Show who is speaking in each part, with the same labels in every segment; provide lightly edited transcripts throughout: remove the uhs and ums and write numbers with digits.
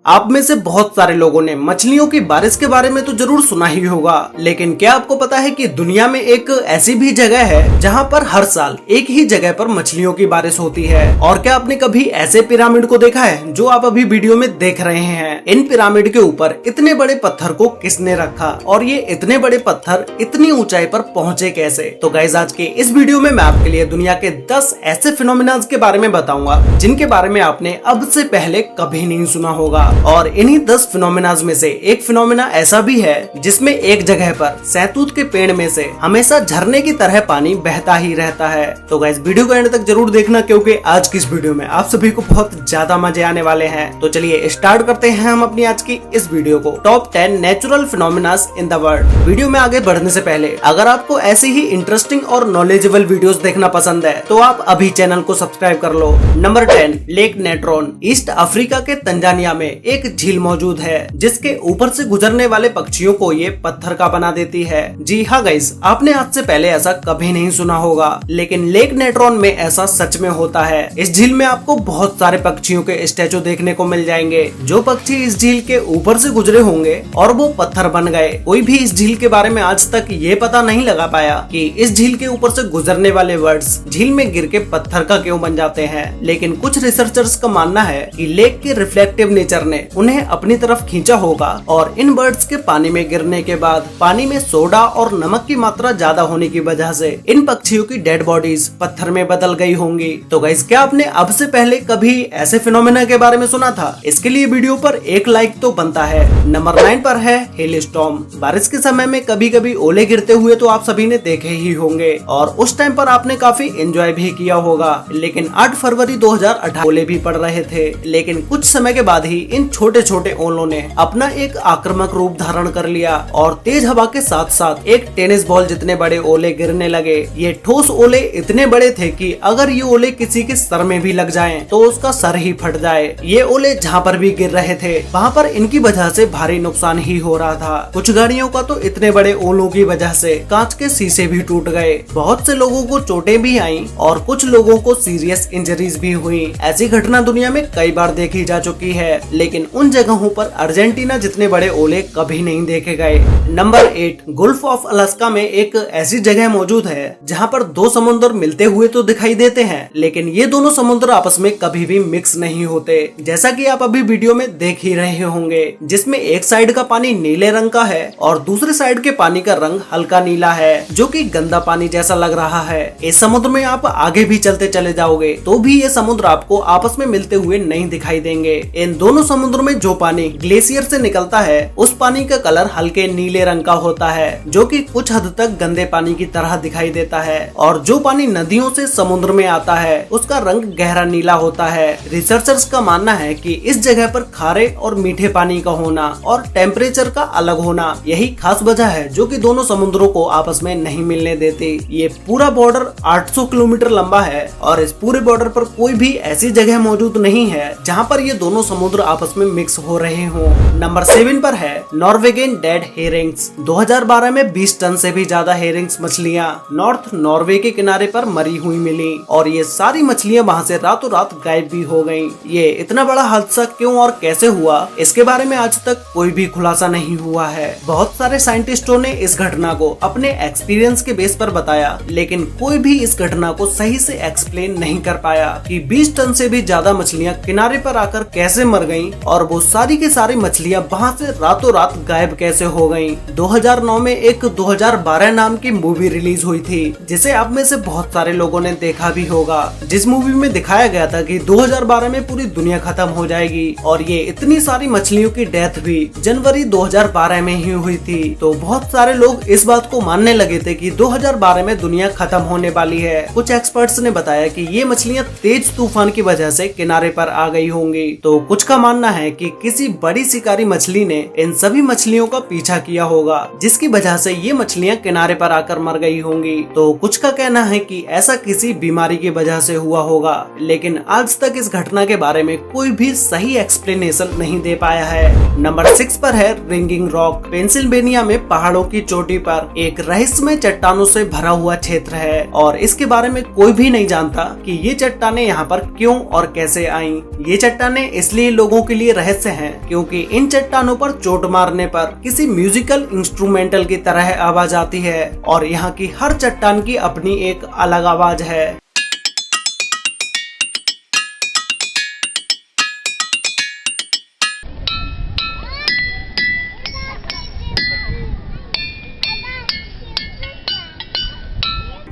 Speaker 1: आप में से बहुत सारे लोगों ने मछलियों की बारिश के बारे में तो जरूर सुना ही होगा, लेकिन क्या आपको पता है कि दुनिया में एक ऐसी भी जगह है जहां पर हर साल एक ही जगह पर मछलियों की बारिश होती है। और क्या आपने कभी ऐसे पिरामिड को देखा है जो आप अभी वीडियो में देख रहे हैं? इन पिरामिड के ऊपर इतने बड़े पत्थर को किसने रखा और ये इतने बड़े पत्थर इतनी ऊंचाई पर पहुंचे कैसे? तो गाइस, आज के इस वीडियो में मैं आपके लिए दुनिया के 10 ऐसे फिनोमिना के बारे में बताऊंगा जिनके बारे में आपने अब से पहले कभी नहीं सुना होगा। और इन्हीं 10 फिनोमिनाज में से एक फिनोमिना ऐसा भी है जिसमें एक जगह पर सहतूत के पेड़ में से हमेशा झरने की तरह पानी बहता ही रहता है। तो गाइस, वीडियो को एंड तक जरूर देखना क्योंकि आज की इस वीडियो में आप सभी को बहुत ज्यादा मजे आने वाले हैं। तो चलिए स्टार्ट करते हैं हम अपनी आज की इस वीडियो को। Top 10 natural phenomenas in the world. Video में आगे बढ़ने से पहले अगर आपको ऐसे ही इंटरेस्टिंग और नॉलेजेबल वीडियोस देखना पसंद है तो आप अभी चैनल को सब्सक्राइब कर लो। Number 10, lake Natron. East Africa के तंजानिया में एक झील मौजूद है जिसके ऊपर से गुजरने वाले पक्षियों को ये पत्थर का बना देती है। जी हाँ गाइस, आपने आज से पहले ऐसा कभी नहीं सुना होगा, लेकिन लेक नेट्रॉन में ऐसा सच में होता है। इस झील में आपको बहुत सारे पक्षियों के स्टैचू देखने को मिल जाएंगे। जो पक्षी इस झील के ऊपर से गुजरे होंगे और वो पत्थर बन गए। कोई भी इस झील के बारे में आज तक ये पता नहीं लगा पाया कि इस झील के ऊपर से गुजरने वाले बर्ड्स झील में गिर के पत्थर का क्यों बन जाते हैं। लेकिन कुछ रिसर्चर्स का मानना है कि लेक के रिफ्लेक्टिव नेचर ने उन्हें अपनी तरफ खींचा होगा और इन बर्ड्स के पानी में गिरने के बाद पानी में सोडा और नमक की मात्रा ज्यादा होने की वजह से इन पक्षियों की डेड बॉडीज पत्थर में बदल गई होंगी। तो गाइस, क्या आपने अब से पहले कभी ऐसे फिनोमेना के बारे में सुना था? इसके लिए वीडियो पर एक लाइक तो बनता है। नंबर 9 पर है हेल स्टॉर्म। बारिश के समय में कभी कभी ओले गिरते हुए तो आप सभी ने देखे ही होंगे और उस टाइम पर आपने काफी एंजॉय भी किया होगा। लेकिन 8 फरवरी 2018 ओले भी पड़ रहे थे, लेकिन कुछ समय के बाद ही इन छोटे छोटे ओलों ने अपना एक आक्रामक रूप धारण कर लिया और तेज हवा के साथ साथ एक टेनिस बॉल जितने बड़े ओले गिरने लगे। ये ठोस ओले इतने बड़े थे कि अगर ये ओले किसी के सर में भी लग जाएं तो उसका सर ही फट जाए। ये ओले जहाँ पर भी गिर रहे थे वहाँ पर इनकी वजह से भारी नुकसान ही हो रहा था। कुछ गाड़ियों का तो इतने बड़े ओलों की वजह से कांच के शीशे भी टूट गए। बहुत से लोगों को चोटें भी आईं और कुछ लोगों को सीरियस इंजरीज भी हुई। ऐसी घटना दुनिया में कई बार देखी जा चुकी है, लेकिन उन जगहों पर अर्जेंटीना जितने बड़े ओले कभी नहीं देखे गए। नंबर 8, गुल्फ ऑफ अलास्का में एक ऐसी जगह मौजूद है जहां पर दो समुद्र मिलते हुए तो दिखाई देते हैं, लेकिन ये दोनों समुद्र आपस में कभी भी मिक्स नहीं होते। जैसा कि आप अभी वीडियो में देख ही रहे होंगे, जिसमें एक साइड का पानी नीले रंग का है और दूसरे साइड के पानी का रंग हल्का नीला है, जो कि गंदा पानी जैसा लग रहा है। इस समुद्र में आप आगे भी चलते चले जाओगे तो भी ये समुद्र आपको आपस में मिलते हुए नहीं दिखाई देंगे। इन दोनों समुद्र में जो पानी ग्लेशियर से निकलता है उस पानी का कलर हल्के नीले रंग का होता है, जो कि कुछ हद तक गंदे पानी की तरह दिखाई देता है। और जो पानी नदियों से समुद्र में आता है उसका रंग गहरा नीला होता है। रिसर्चर्स का मानना है कि इस जगह पर खारे और मीठे पानी का होना और टेम्परेचर का अलग होना यही खास वजह है जो कि दोनों समुद्रों को आपस में नहीं मिलने देती। ये पूरा बॉर्डर 800 किलोमीटर लंबा है और इस पूरे बॉर्डर पर कोई भी ऐसी जगह मौजूद नहीं है जहाँ पर ये दोनों समुद्र आपस में मिक्स हो रहे हों। नंबर 7 पर है नॉर्वेगियन डेड हेरिंग्स। 2012 में 20 टन से भी ज्यादा हेरिंग्स मछलियां नॉर्थ नॉर्वे के किनारे पर मरी हुई मिली और ये सारी मछलियां वहां से रातों रात गायब भी हो गयी। ये इतना बड़ा हादसा क्यों और कैसे हुआ, इसके बारे में आज तक कोई भी खुलासा नहीं हुआ है। बहुत सारे साइंटिस्टों ने इस घटना को अपने एक्सपीरियंस के बेस पर बताया, लेकिन कोई भी इस घटना को सही से एक्सप्लेन नहीं कर पाया कि 20 टन से भी ज्यादा मछलियां किनारे पर आकर कैसे मर गईं और वो सारी की सारी मछलियां वहां से रातों रात गायब कैसे हो गईं। 2009 में एक 2012 नाम की मूवी रिलीज हुई थी जिसे आप में से बहुत सारे लोगों ने देखा भी होगा, जिस मूवी में दिखाया गया था कि 2012 में पूरी दुनिया खत्म हो जाएगी और ये इतनी सारी मछलियों की डेथ भी जनवरी 2012 में ही हुई थी। तो बहुत सारे लोग इस बात को मानने लगे थे कि 2012 में दुनिया खत्म होने वाली है। कुछ एक्सपर्ट्स ने बताया कि ये मछलियां तेज तूफान की वजह से किनारे पर आ गई होंगी। तो कुछ का मानना है कि किसी बड़ी शिकारी मछली ने इन सभी मछलियों का पीछा किया होगा, जिसकी वजह से ये मछलियां किनारे पर आकर मर गई होंगी। तो कुछ का कहना है कि ऐसा किसी बीमारी की वजह से हुआ होगा, लेकिन आज तक इस घटना के बारे में कोई भी सही एक्सप्लेनेशन नहीं दे पाया है। नंबर 6 पर है रिंगिंग रॉक। पेंसिल्वेनिया में पहाड़ों की चोटी पर एक रहस्यमय चट्टानों से भरा हुआ क्षेत्र है और इसके बारे में कोई भी नहीं जानता कि ये चट्टानें यहाँ पर क्यों और कैसे आईं। ये चट्टानें इसलिए लोगों के लिए रहस्य हैं, क्योंकि इन चट्टानों पर चोट मारने पर किसी म्यूजिकल इंस्ट्रूमेंटल की तरह आवाज आती है और यहाँ की हर चट्टान की अपनी एक अलग आवाज है।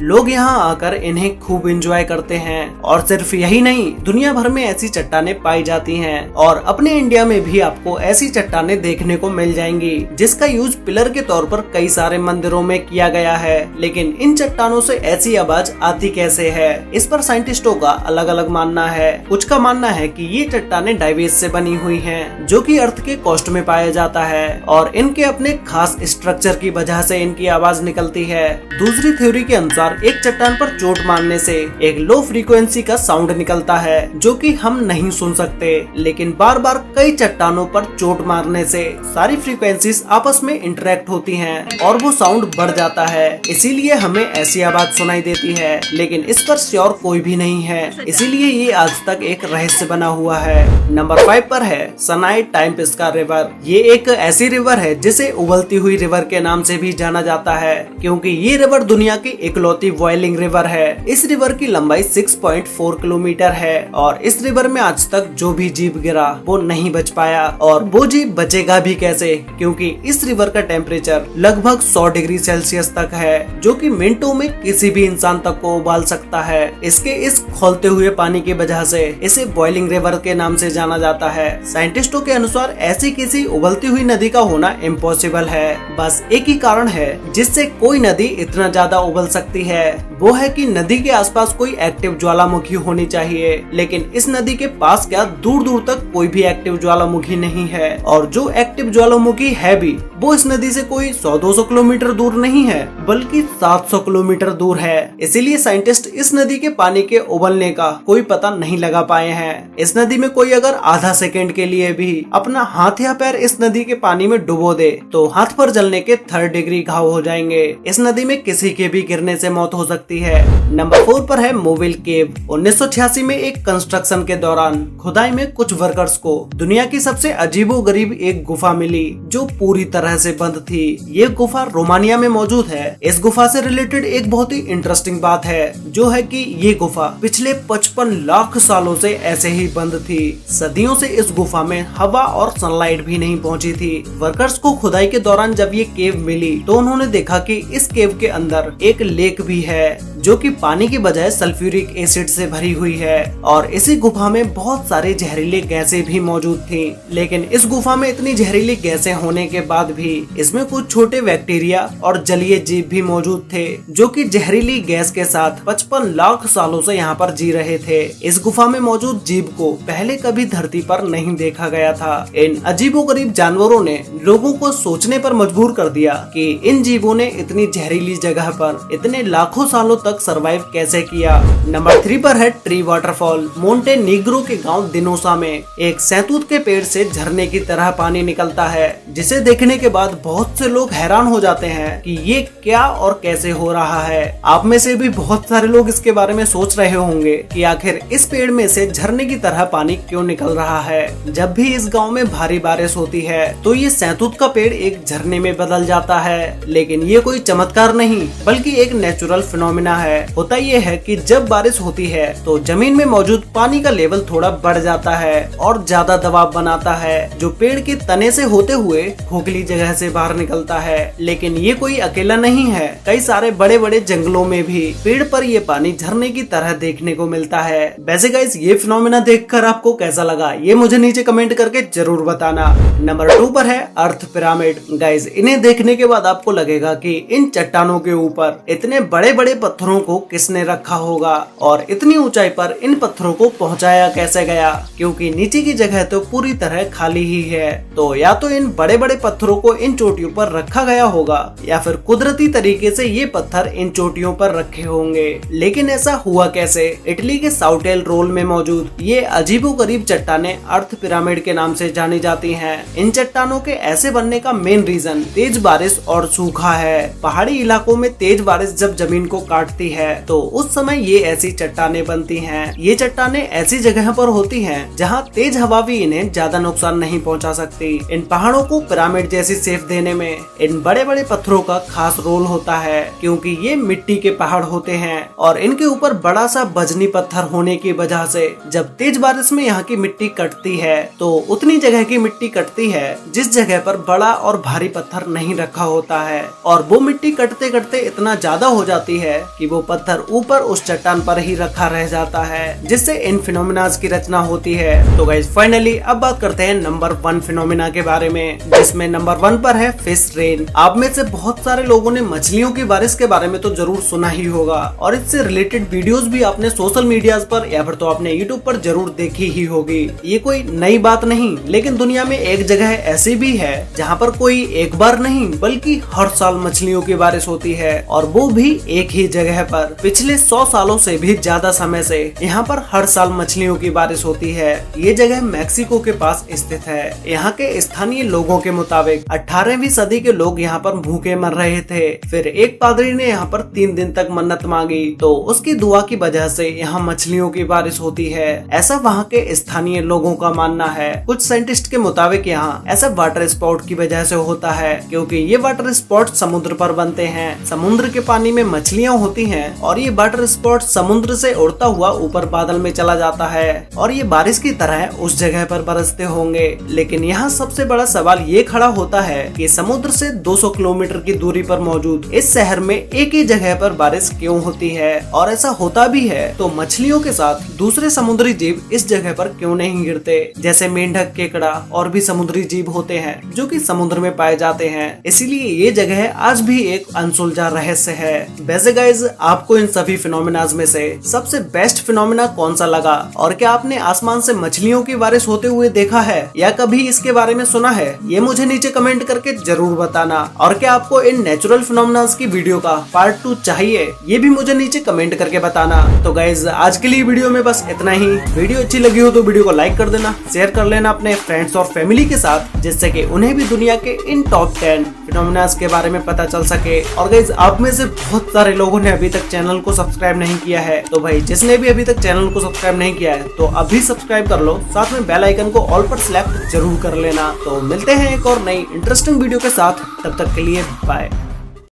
Speaker 1: लोग यहाँ आकर इन्हें खूब एंजॉय करते हैं और सिर्फ यही नहीं, दुनिया भर में ऐसी चट्टानें पाई जाती हैं और अपने इंडिया में भी आपको ऐसी चट्टानें देखने को मिल जाएंगी, जिसका यूज पिलर के तौर पर कई सारे मंदिरों में किया गया है। लेकिन इन चट्टानों से ऐसी आवाज आती कैसे है, इस पर साइंटिस्टों का अलग अलग मानना है। कुछ का मानना है कि ये चट्टानें डाइवेज से बनी हुई हैं, जो कि अर्थ के कोस्ट में पाया जाता है और इनके अपने खास स्ट्रक्चर की वजह से इनकी आवाज निकलती है। दूसरी थ्योरी के अनुसार एक चट्टान पर चोट मारने से एक लो फ्रीक्वेंसी का साउंड निकलता है, जो कि हम नहीं सुन सकते, लेकिन बार बार कई चट्टानों पर चोट मारने से सारी फ्रीक्वेंसीज आपस में इंटरेक्ट होती हैं और वो साउंड बढ़ जाता है, इसीलिए हमें ऐसी आवाज सुनाई देती है। लेकिन इस पर श्योर कोई भी नहीं है, इसीलिए ये आज तक एक रहस्य बना हुआ है। नंबर 5 पर है सनाई टाइम्पेस्का रिवर। ये एक ऐसी रिवर है जिसे उबलती हुई रिवर के नाम से भी जाना जाता है, क्योंकि ये रिवर दुनिया की इकलौती बॉइलिंग रिवर है। इस रिवर की लंबाई 6.4 किलोमीटर है और इस रिवर में आज तक जो भी जीव गिरा वो नहीं बच पाया, और वो जीव बचेगा भी कैसे, क्योंकि इस रिवर का टेम्परेचर लगभग 100 डिग्री सेल्सियस तक है, जो कि मिनटों में किसी भी इंसान तक को उबाल सकता है। इसके इस खौलते हुए पानी की वजह से इसे बॉइलिंग रिवर के नाम से जाना जाता है। साइंटिस्टों के अनुसार ऐसी किसी उबलती हुई नदी का होना इम्पॉसिबल है। बस एक ही कारण है जिससे कोई नदी इतना ज्यादा उबल सकती है, वो है कि नदी के आसपास कोई एक्टिव ज्वालामुखी होनी चाहिए। लेकिन इस नदी के पास क्या दूर दूर तक कोई भी एक्टिव ज्वालामुखी नहीं है, और जो एक्टिव ज्वालामुखी है भी वो इस नदी से कोई 100-200 किलोमीटर दूर नहीं है, बल्कि 700 किलोमीटर दूर है। इसीलिए साइंटिस्ट इस नदी के पानी के उबलने का कोई पता नहीं लगा पाए हैं। इस नदी में कोई अगर आधा सेकेंड के लिए भी अपना हाथ या पैर इस नदी के पानी में डुबो दे तो हाथ पर जलने के 3rd डिग्री घाव हो जाएंगे। इस नदी में किसी के भी गिरने से मौत हो सकती है। नंबर 4 पर है मोविल केव। 1986 में एक कंस्ट्रक्शन के दौरान खुदाई में कुछ वर्कर्स को दुनिया की सबसे अजीबोगरीब एक गुफा मिली, जो पूरी तरह से बंद थी। ये गुफा रोमानिया में मौजूद है। इस गुफा से रिलेटेड एक बहुत ही इंटरेस्टिंग बात है, जो है कि ये गुफा पिछले 55 लाख सालों से ऐसे ही बंद थी। सदियों से इस गुफा में हवा और सनलाइट भी नहीं पहुंची थी। वर्कर्स को खुदाई के दौरान जब ये केव मिली तो उन्होंने देखा कि इस केव के अंदर एक लेक भी है, जो कि पानी की बजाय सल्फ्यूरिक एसिड से भरी हुई है, और इसी गुफा में बहुत सारे जहरीले गैसें भी मौजूद थी। लेकिन इस गुफा में इतनी जहरीली गैसें होने के बाद भी इसमें कुछ छोटे बैक्टीरिया और जलीय जीव भी मौजूद थे, जो कि जहरीली गैस के साथ 55 लाख सालों से यहाँ पर जी रहे थे। इस गुफा में मौजूद जीव को पहले कभी धरती पर नहीं देखा गया था। इन अजीबोगरीब जानवरों ने लोगों को सोचने पर मजबूर कर दिया कि इन जीवों ने इतनी जहरीली जगह पर इतने लाखों सालों तक सरवाइव कैसे किया। नंबर 3 पर है ट्री वाटरफॉल। मोंटेनीग्रो के गांव दिनोसा में एक सैतूत के पेड़ से झरने की तरह पानी निकलता है, जिसे देखने के बाद बहुत से लोग हैरान हो जाते हैं कि ये क्या और कैसे हो रहा है। आप में से भी बहुत सारे लोग इसके बारे में सोच रहे होंगे कि आखिर इस पेड़ में से झरने की तरह पानी क्यों निकल रहा है। जब भी इस गाँव में भारी बारिश होती है तो ये सैतूत का पेड़ एक झरने में बदल जाता है, लेकिन ये कोई चमत्कार नहीं बल्कि एक नेचुरल फिनोमिना है। होता ये है कि जब बारिश होती है तो जमीन में मौजूद पानी का लेवल थोड़ा बढ़ जाता है और ज्यादा दबाव बनाता है, जो पेड़ के तने से होते हुए खोखली जगह से बाहर निकलता है। लेकिन ये कोई अकेला नहीं है, कई सारे बड़े बड़े जंगलों में भी पेड़ पर ये पानी झरने की तरह देखने को मिलता है। वैसे गाइस, ये फिनोमिना देखकर आपको कैसा लगा ये मुझे नीचे कमेंट करके जरूर बताना। नंबर 2 पर है अर्थ पिरामिड। गाइस, इन्हें देखने के बाद आपको लगेगा कि इन चट्टानों के ऊपर इतने बड़े बड़े पत्थरों को किसने रखा होगा और इतनी ऊंचाई पर इन पत्थरों को पहुंचाया कैसे गया, क्योंकि नीचे की जगह तो पूरी तरह खाली ही है। तो या तो इन बड़े बड़े पत्थरों को इन चोटियों पर रखा गया होगा या फिर कुदरती तरीके से ये पत्थर इन चोटियों पर रखे होंगे। लेकिन ऐसा हुआ कैसे? इटली के साउटेल रोल में मौजूद ये अजीबोगरीब चट्टानें अर्थ पिरामिड के नाम से जानी जाती हैं। इन चट्टानों के ऐसे बनने का मेन रीजन तेज बारिश और सूखा है। पहाड़ी इलाकों में तेज बारिश जब जमीन को काटती कटती है तो उस समय ये ऐसी चट्टानें बनती हैं। ये चट्टानें ऐसी जगह पर होती हैं जहाँ तेज हवा भी इन्हें ज्यादा नुकसान नहीं पहुँचा सकती। इन पहाड़ों को पिरामिड जैसी शेप देने में इन बड़े बड़े पत्थरों का खास रोल होता है, क्योंकि ये मिट्टी के पहाड़ होते हैं और इनके ऊपर बड़ा सा बजनी पत्थर होने की वजह से जब तेज बारिश में यहाँ की मिट्टी कटती है तो उतनी जगह की मिट्टी कटती है जिस जगह पर बड़ा और भारी पत्थर नहीं रखा होता है, और वो मिट्टी कटते कटते इतना ज्यादा हो जाती है कि वो पत्थर ऊपर उस चट्टान पर ही रखा रह जाता है, जिससे इन फिनोमिनाज की रचना होती है। तो गाइस फाइनली अब बात करते हैं नंबर 1 फिनोमिना के बारे में, जिसमें नंबर 1 पर है फिश रेन। आप में से बहुत सारे लोगों ने मछलियों की बारिश के बारे में तो जरूर सुना ही होगा और इससे रिलेटेड वीडियोस भी आपने सोशल मीडिया पर या फिर तो आपने यूट्यूब पर जरूर देखी ही होगी। ये कोई नई बात नहीं, लेकिन दुनिया में एक जगह ऐसी भी है जहाँ पर कोई एक बार नहीं बल्कि हर साल मछलियों की बारिश होती है, और वो भी एक ही जगह पर। पिछले 100 सालों से भी ज्यादा समय से यहाँ पर हर साल मछलियों की बारिश होती है। ये जगह मैक्सिको के पास स्थित है। यहाँ के स्थानीय लोगों के मुताबिक 18वीं सदी के लोग यहाँ पर भूखे मर रहे थे। फिर एक पादरी ने यहाँ पर 3 दिन तक मन्नत मांगी तो उसकी दुआ की वजह से यहाँ मछलियों की बारिश होती है, ऐसा वहाँ के स्थानीय लोगों का मानना है। कुछ साइंटिस्ट के मुताबिक यहाँ ऐसा वाटर स्पॉट की वजह से होता है क्योंकि ये वाटर स्पॉट समुद्र पर बनते हैं। समुद्र के पानी में मछलियाँ होती हैं और ये वाटर स्पॉट समुद्र से उड़ता हुआ ऊपर बादल में चला जाता है और ये बारिश की तरह उस जगह पर बरसते होंगे। लेकिन यहाँ सबसे बड़ा सवाल ये खड़ा होता है कि समुद्र से 200 किलोमीटर की दूरी पर मौजूद इस शहर में एक ही जगह पर बारिश क्यों होती है, और ऐसा होता भी है तो मछलियों के साथ दूसरे समुद्री जीव इस जगह पर क्यों नहीं गिरते। जैसे मेंढक, केकड़ा और भी समुद्री जीव होते हैं जो कि समुद्र में पाए जाते हैं। इसीलिए ये जगह आज भी एक अनसुलझा रहस्य है। वैसे गाइज आपको इन सभी फिनोमिनाज में से सबसे बेस्ट फिनोमिना कौन सा लगा, और क्या आपने आसमान से मछलियों की बारिश होते हुए देखा है या कभी इसके बारे में सुना है, ये मुझे नीचे कमेंट करके जरूर बताना। और क्या आपको इन नेचुरल फिनोमिनाज की वीडियो का पार्ट 2 चाहिए, ये भी मुझे नीचे कमेंट करके बताना। तो गाइज आज के लिए वीडियो में बस इतना ही। वीडियो अच्छी लगी हो तो वीडियो को लाइक कर देना, शेयर कर लेना अपने फ्रेंड्स और फैमिली के साथ, जिससे कि उन्हें भी दुनिया के इन टॉप 10 फिनोमिनाज के बारे में पता चल सके। और गाइज आप में से बहुत सारे लोगों ने अभी तक चैनल को सब्सक्राइब नहीं किया है, तो भाई जिसने भी अभी तक चैनल को सब्सक्राइब नहीं किया है तो अभी सब्सक्राइब कर लो, साथ में बेल आइकन को ऑल पर सिलेक्ट जरूर कर लेना। तो मिलते हैं एक और नई इंटरेस्टिंग वीडियो के साथ, तब तक के लिए बाय।